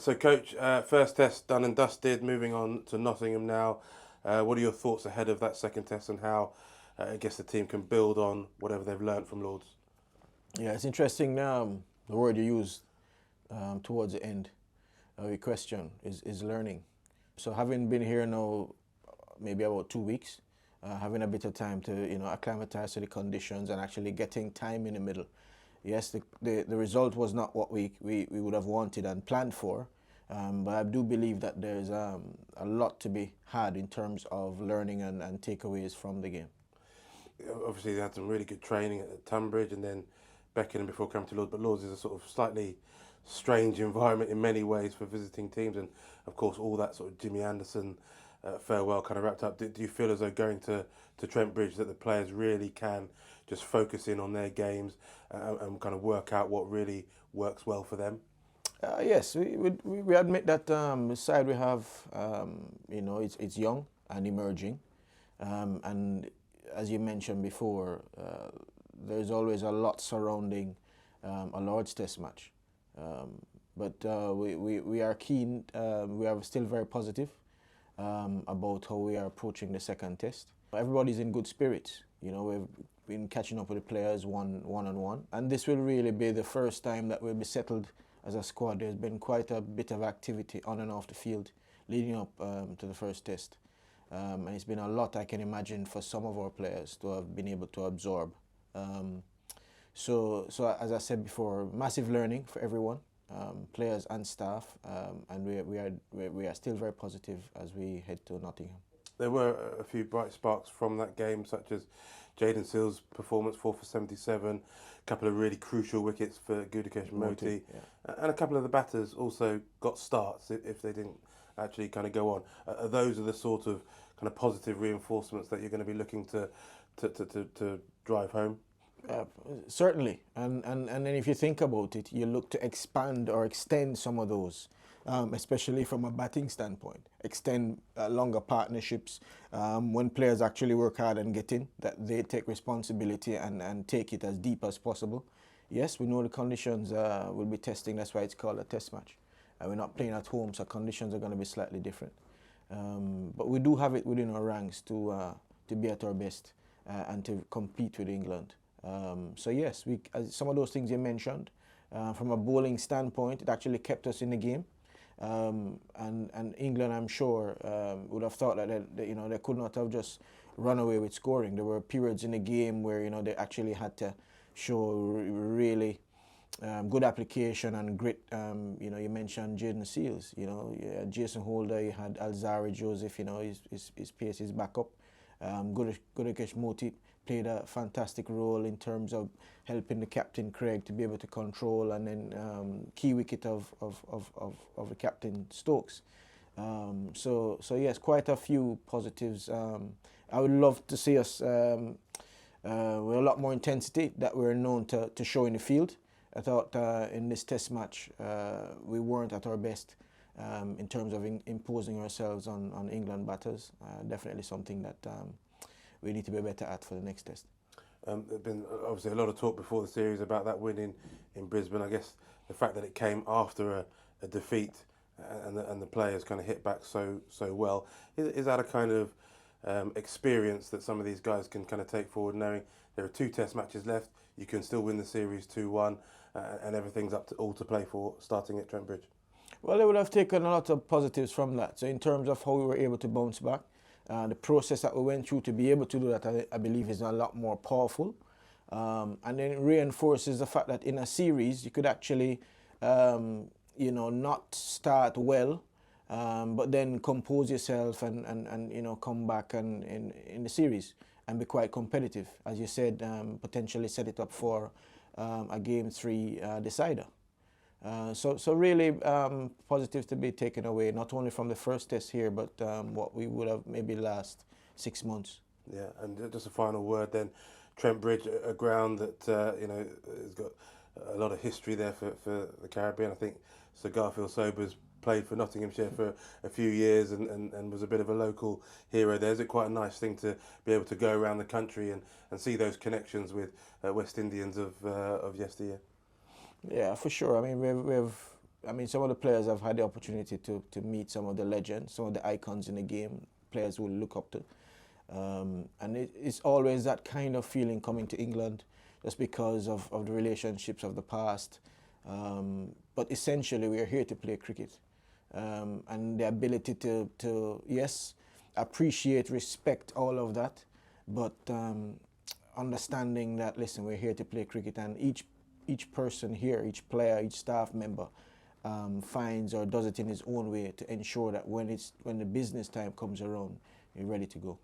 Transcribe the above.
So, Coach, first test done and dusted. Moving on to Nottingham now. What are your thoughts ahead of that second test and how I guess the team can build on whatever they've learned from Lords? Yeah, it's interesting. The word you used towards the end of your question is learning. So having been here now maybe about 2 weeks, having a bit of time to acclimatize to the conditions and actually getting time in the middle. Yes, the result was not what we would have wanted and planned for, but I do believe that there's a lot to be had in terms of learning and takeaways from the game. Obviously, they had some really good training at Tunbridge and then Beckenham before coming to Lords, but Lords is a sort of slightly strange environment in many ways for visiting teams, and of course all that sort of Jimmy Anderson farewell kind of wrapped up. Do you feel as though going to Trent Bridge that the players really can just focus in on their games and kind of work out what really works well for them? Yes, we admit that the side we have, it's young and emerging, and as you mentioned before, there's always a lot surrounding a Lord's Test match. But we are keen, we are still very positive about how we are approaching the second test. Everybody's in good spirits. We've been catching up with the players one-on-one, and this will really be the first time that we'll be settled as a squad. There's been quite a bit of activity on and off the field leading up to the first test. And it's been a lot, I can imagine, for some of our players to have been able to absorb. So as I said before, massive learning for everyone, players and staff, and we are still very positive as we head to Nottingham. There were a few bright sparks from that game, such as Jaden Seale's performance, 4 for 77, a couple of really crucial wickets for Gudakesh Moti, yeah. And a couple of the batters also got starts if they didn't actually kind of go on. Those are the sort of kind of positive reinforcements that you're going to be looking to drive home? Certainly, and then if you think about it, you look to expand or extend some of those, especially from a batting standpoint. Extend longer partnerships when players actually work hard and get in, that they take responsibility and take it as deep as possible. Yes, we know the conditions will be testing, that's why it's called a test match. We're not playing at home, so conditions are going to be slightly different. But we do have it within our ranks to be at our best and to compete with England. So yes, some of those things you mentioned, from a bowling standpoint, it actually kept us in the game. And England, I'm sure, would have thought that they could not have just run away with scoring. There were periods in the game where they actually had to show really good application and grit. You mentioned Jaden Seales. Jason Holder. You had Alzari Joseph. His pace is back up. Gudakesh Moti played a fantastic role in terms of helping the captain Craig to be able to control, and then key wicket of the captain Stokes. So yes, quite a few positives. I would love to see us with a lot more intensity that we're known to show in the field. I thought in this test match we weren't at our best in terms of imposing ourselves on England batters. Definitely something that we need to be better at for the next test. There's been obviously a lot of talk before the series about that win in Brisbane. I guess the fact that it came after a defeat and the players kind of hit back so well, is that a kind of experience that some of these guys can kind of take forward, knowing there are 2 test matches left, you can still win the series 2-1, and everything's all to play for starting at Trent Bridge? Well, they would have taken a lot of positives from that. So in terms of how we were able to bounce back, the process that we went through to be able to do that, I believe, is a lot more powerful. And then it reinforces the fact that in a series, you could actually, not start well, but then compose yourself and come back in the series and be quite competitive. As you said, potentially set it up for a Game 3 decider. So really positive to be taken away, not only from the first test here, but what we would have maybe last 6 months. Yeah, and just a final word then. Trent Bridge, a ground that has got a lot of history there for the Caribbean. I think Sir Garfield Sobers played for Nottinghamshire for a few years and was a bit of a local hero there. Is it quite a nice thing to be able to go around the country and see those connections with West Indians of yesteryear? Yeah, for sure. I mean, we've I mean, some of the players have had the opportunity to meet some of the legends, some of the icons in the game, players will look up to. And it's always that kind of feeling coming to England, just because of the relationships of the past. But essentially, we are here to play cricket. And the ability to, yes, appreciate, respect all of that, but understanding that, listen, we're here to play cricket, and each person here, each player, each staff member finds or does it in his own way to ensure that when the business time comes around, you're ready to go.